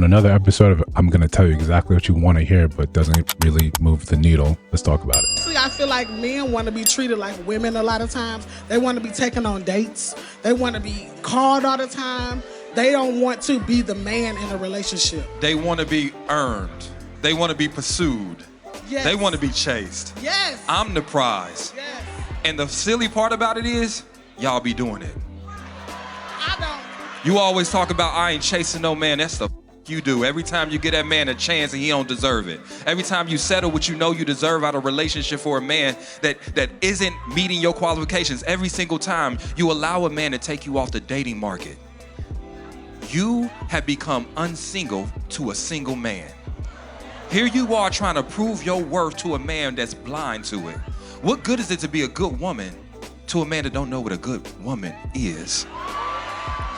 on another episode of I'm going to tell you exactly what you want to hear, but doesn't really move the needle. Let's talk about it. See, I feel like men want to be treated like women a lot of times. They want to be taken on dates. They want to be called all the time. They don't want to be the man in a relationship. They want to be earned. They want to be pursued. Yes. They want to be chased. Yes. I'm the prize. Yes. And the silly part about it is, y'all be doing it. I don't. You always talk about, I ain't chasing no man. That's the you do. Every time you get that man a chance and he don't deserve it. Every time you settle what you know you deserve out of a relationship for a man that isn't meeting your qualifications, every single time you allow a man to take you off the dating market, you have become unsingle to a single man. Here you are trying to prove your worth to a man that's blind to it. What good is it to be a good woman to a man that don't know what a good woman is?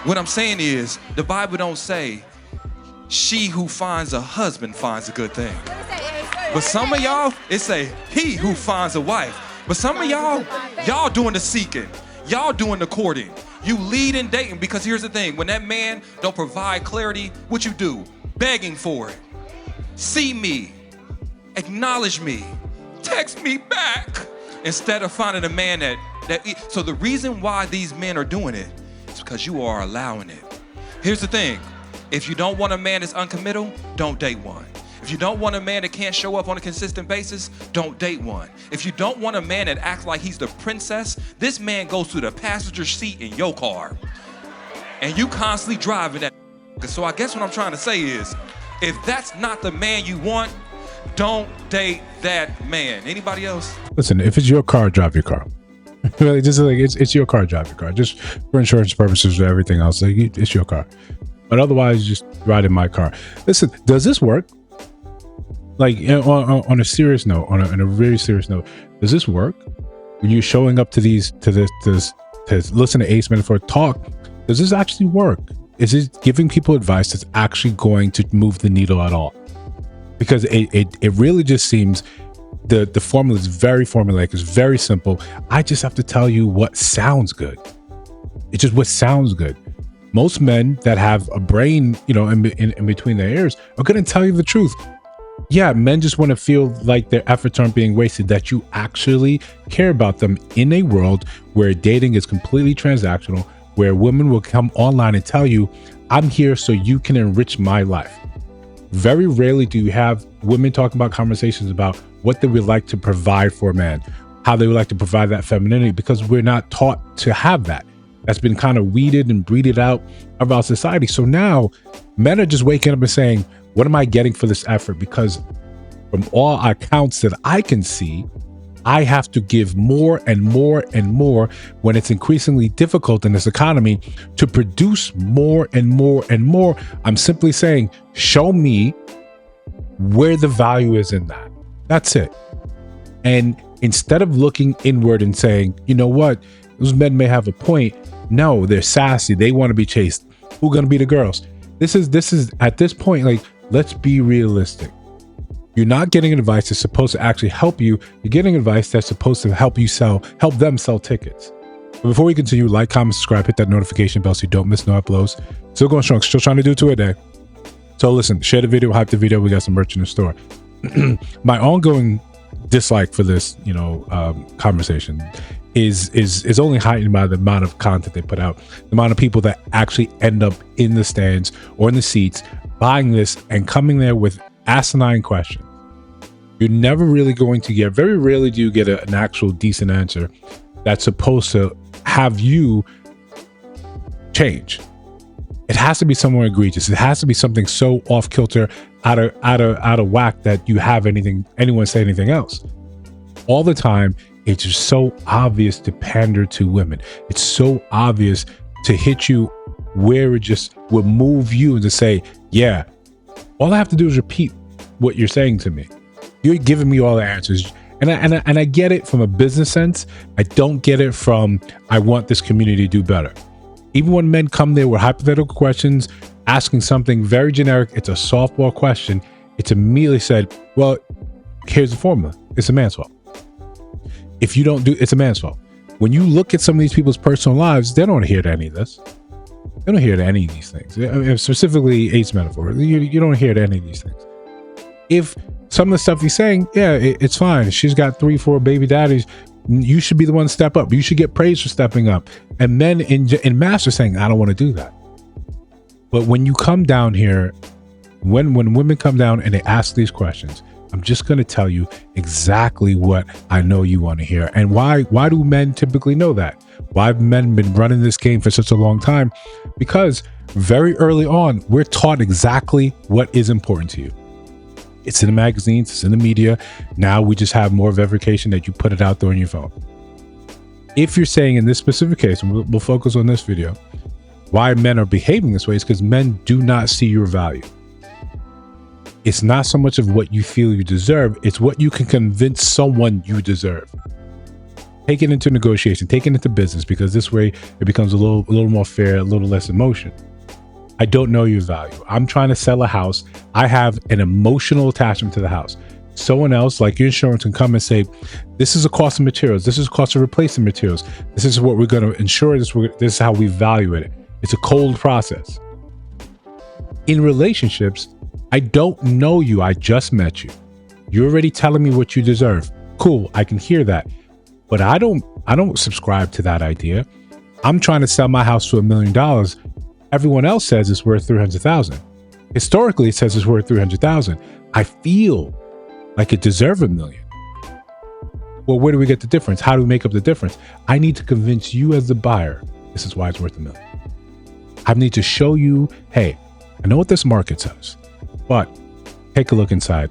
What I'm saying is, the Bible don't say, she who finds a husband finds a good thing. But some of y'all, it say, he who finds a wife. But some of y'all doing the seeking. Y'all doing the courting. You lead in dating, because here's the thing. When that man don't provide clarity, what you do? Begging for it. See me. Acknowledge me. Text me back. Instead of finding a man so the reason why these men are doing it is because you are allowing it. Here's the thing. If you don't want a man that's uncommittal, don't date one. If you don't want a man that can't show up on a consistent basis, don't date one. If you don't want a man that acts like he's the princess, this man goes to the passenger seat in your car. And you constantly driving that. So I guess what I'm trying to say is, if that's not the man you want, don't date that man. Anybody else? Listen, if it's your car, drive your car. Really, just like it's your car, drive your car. Just for insurance purposes or everything else, like it's your car. But otherwise, just ride in my car. Listen, does this work? Like on a serious note, on a very serious note, does this work? When you're showing up to to listen to Ace Men for talk, does this actually work? Is it giving people advice that's actually going to move the needle at all? Because it really just seems the formula is very formulaic. It's very simple. I just have to tell you what sounds good. It's just what sounds good. Most men that have a brain, in between their ears are going to tell you the truth. Yeah, men just want to feel like their efforts aren't being wasted, that you actually care about them in a world where dating is completely transactional, where women will come online and tell you, I'm here so you can enrich my life. Very rarely do you have women talking about conversations about what they would like to provide for a man, how they would like to provide that femininity, because we're not taught to have that. That's been kind of weeded and breeded out of our society. So now men are just waking up and saying, what am I getting for this effort? Because from all accounts that I can see, I have to give more and more and more when it's increasingly difficult in this economy to produce more and more and more. I'm simply saying, show me where the value is in that. That's it. And instead of looking inward and saying, you know what, those men may have a point. No, they're sassy. They want to be chased. Who's going to be the girls? This is at this point, like, let's be realistic. You're not getting advice that's supposed to actually help you. You're getting advice that's supposed to help them sell tickets. But before we continue, like, comment, subscribe, hit that notification bell so you don't miss no uploads. Still going strong, still trying to do 2 a day. So listen, share the video, hype the video. We got some merch in the store. My ongoing dislike for this, conversation is only heightened by the amount of content they put out, the amount of people that actually end up in the stands or in the seats buying this and coming there with asinine questions. You're never really going to get, very rarely do you get an actual decent answer that's supposed to have you change. It has to be somewhere egregious. It has to be something so off kilter, out of whack that you have anyone say anything else. All the time, it's just so obvious to pander to women. It's so obvious to hit you where it just would move you and to say, yeah, all I have to do is repeat what you're saying to me. You're giving me all the answers. And I get it from a business sense. I don't get it from, I want this community to do better. Even when men come there with hypothetical questions, asking something very generic, it's a softball question, it's immediately said, well, here's the formula. It's a man's fault. If you don't do, it's a man's fault. When you look at some of these people's personal lives, they don't adhere to any of this. You don't hear any of these things. I mean, specifically AIDS metaphor. You don't hear any of these things. If some of the stuff he's saying, yeah, it's fine. She's got 3-4 baby daddies. You should be the one to step up. You should get praise for stepping up. And men in mass are saying, I don't want to do that. But when you come down here, when women come down and they ask these questions, I'm just going to tell you exactly what I know you want to hear. And why do men typically know that? Why have men been running this game for such a long time? Because very early on, we're taught exactly what is important to you. It's in the magazines, it's in the media. Now we just have more verification that you put it out there on your phone. If you're saying in this specific case, and we'll focus on this video, why men are behaving this way is because men do not see your value. It's not so much of what you feel you deserve, it's what you can convince someone you deserve. Take it into negotiation, take it into business, because this way it becomes a little more fair, a little less emotion. I don't know your value. I'm trying to sell a house. I have an emotional attachment to the house. Someone else, like your insurance, can come and say, this is a cost of materials. This is a cost of replacing materials. This is what we're going to insure. This is how we value it. It's a cold process. In relationships, I don't know you. I just met you. You're already telling me what you deserve. Cool. I can hear that. But I don't subscribe to that idea. I'm trying to sell my house for $1 million. Everyone else says it's worth 300,000. Historically, it says it's worth 300,000. I feel like it deserves $1 million. Well, where do we get the difference? How do we make up the difference? I need to convince you as the buyer, this is why it's worth $1 million. I need to show you, hey, I know what this market says, but take a look inside.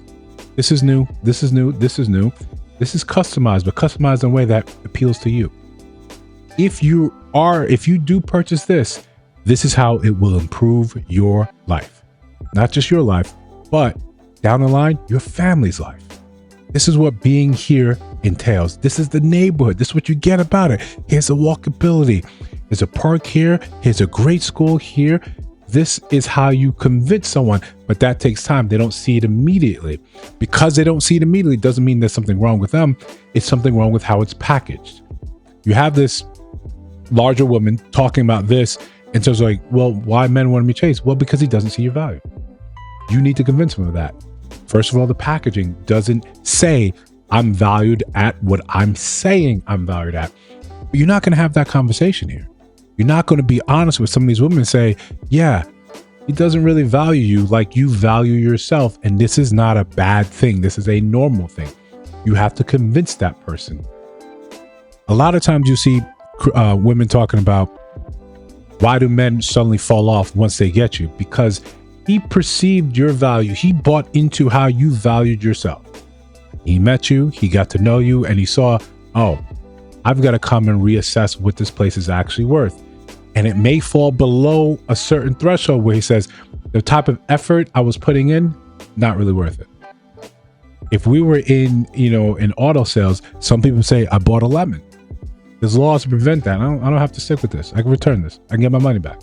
This is new. This is new. This is new. This is customized, but customized in a way that appeals to you. If you do purchase this, this is how it will improve your life. Not just your life, but down the line, your family's life. This is what being here entails. This is the neighborhood. This is what you get about it. Here's a walkability. There's a park here. Here's a great school here. This is how you convince someone, but that takes time. They don't see it immediately. Because they don't see it immediately doesn't mean there's something wrong with them. It's something wrong with how it's packaged. You have this larger woman talking about this, and so it's like, well, why men want to be chased? Well, because he doesn't see your value. You need to convince him of that. First of all, the packaging doesn't say I'm valued at what I'm saying I'm valued at. But you're not going to have that conversation here. You're not going to be honest with some of these women and say, yeah, he doesn't really value you like you value yourself. And this is not a bad thing. This is a normal thing. You have to convince that person. A lot of times you see women talking about, why do men suddenly fall off once they get you? Because he perceived your value. He bought into how you valued yourself. He met you, he got to know you, and he saw, oh, I've got to come and reassess what this place is actually worth. And it may fall below a certain threshold where he says, the type of effort I was putting in, not really worth it. If we were in auto sales, some people say, I bought a lemon. There's laws to prevent that. I don't have to stick with this. I can return this. I can get my money back.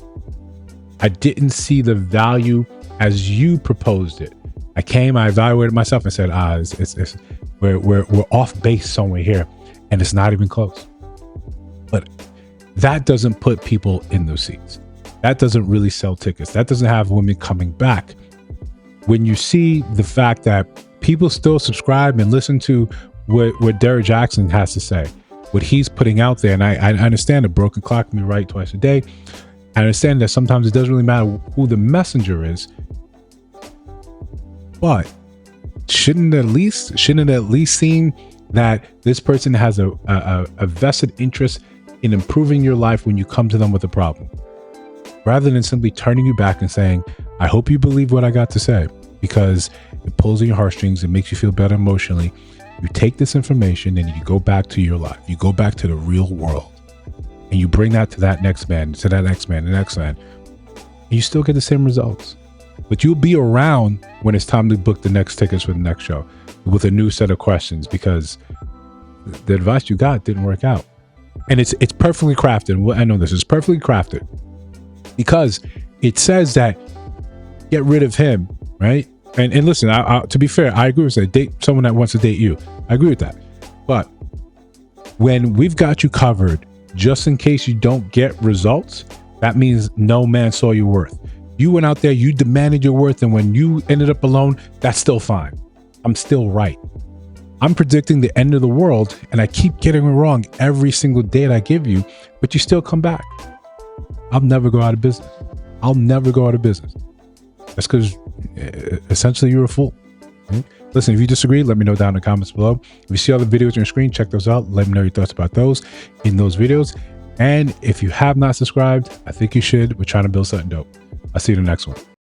I didn't see the value as you proposed it. I evaluated myself and said, we're off base somewhere here, and it's not even close. But that doesn't put people in those seats. That doesn't really sell tickets. That doesn't have women coming back. When you see the fact that people still subscribe and listen to what Derek Jackson has to say, what he's putting out there, and I understand a broken clock can be right twice a day. I understand that sometimes it doesn't really matter who the messenger is, but shouldn't it at least seem that this person has a vested interest in improving your life when you come to them with a problem, rather than simply turning you back and saying, I hope you believe what I got to say, because it pulls on your heartstrings, it makes you feel better emotionally. You take this information and you go back to your life. You go back to the real world and you bring that to that next man, to that next man, the next man. And you still get the same results. But you'll be around when it's time to book the next tickets for the next show with a new set of questions, because the advice you got didn't work out. And it's perfectly crafted. I know this is perfectly crafted because it says that get rid of him, right? And listen, to be fair, I agree with that. Date someone that wants to date you. I agree with that. But when we've got you covered, just in case you don't get results, that means no man saw your worth. You went out there, you demanded your worth, and when you ended up alone, that's still fine. I'm still right. I'm predicting the end of the world, and I keep getting it wrong every single date I give you, but you still come back. I'll never go out of business. I'll never go out of business. That's because essentially you're a fool. Okay? Listen, if you disagree, let me know down in the comments below. If you see other videos on your screen, check those out. Let me know your thoughts about those in those videos. And if you have not subscribed, I think you should. We're trying to build something dope. I'll see you in the next one.